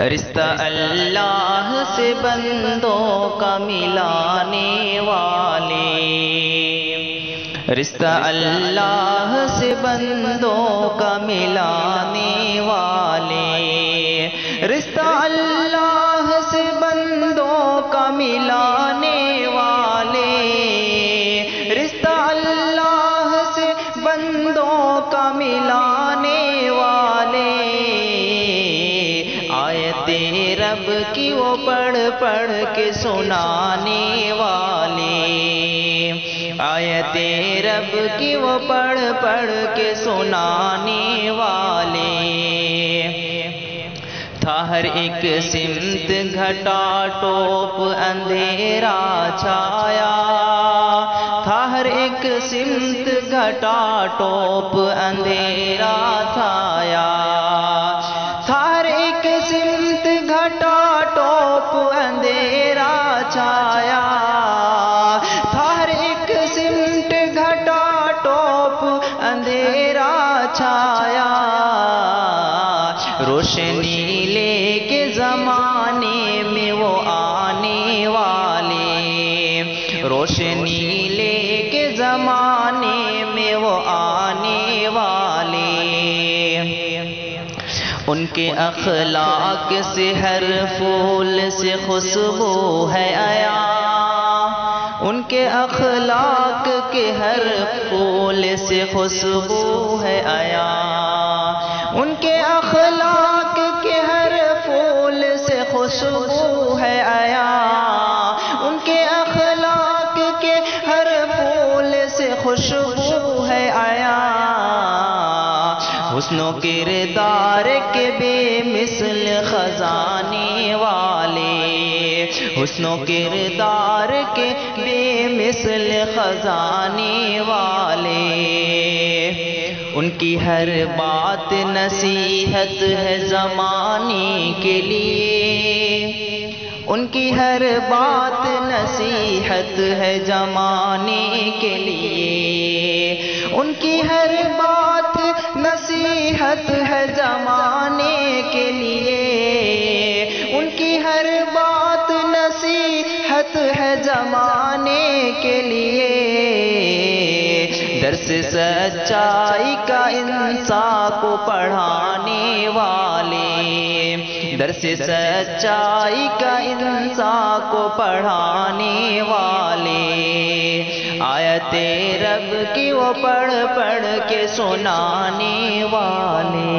رشتہ اللہ سے بندوں کا ملانے والے، رشتہ اللہ سے بندوں کا ملانے والے، رشتہ اللہ سے بندوں کا ملانے والے، رشتہ اللہ سے بندوں کا ملانے والے، آیت رب کی وہ پڑھ پڑھ کے سنانے والے، آیت رب کی وہ پڑھ پڑھ کے سنانے والے، تھا ہر ایک سمت گھٹا ٹوپ اندھیرا چھایا، تھا ہر ایک سمت گھٹا ٹوپ اندھیرا چھایا، تھا ہر ایک سمت گھٹا ٹوپ اندھیرا چھایا، تھا ہر ایک سمت گھٹا ٹوپ اندھیرا چھایا، روشنی لے کے زمانے میں وہ آنے والے، روشنی لے کے زمانے میں وہ آنے والے، ان کے اخلاق سے ہر پھول سے خوشبو ہے آیا، ان کے اخلاق کے ہر پھول سے خوشبو ہے آیا، ان کے اخلاق کے ہر پھول سے خوشبو ہے آیا، ان کے اخلاق کے ہر پھول سے خوشبو ہے آیا، حسن و کردار کے بے مثل خزانے والے، حسن و کردار کے بے مثل خزانے والے، ان کی ہر بات نصیحت ہے زمانے کے لیے، ان کی ہر بات نصیحت ہے زمانے کے لیے، ان کی ہر بات نصیحت ہے زمانے کے لیے، ان کی ہر بات نصیحت ہے زمانے کے لیے، درس سچائی کا انسان کو پڑھانے والے، درس سچائی کا انسان کو پڑھانے والے، آیت رب کی وہ پڑھ پڑھ کے سنانے والے۔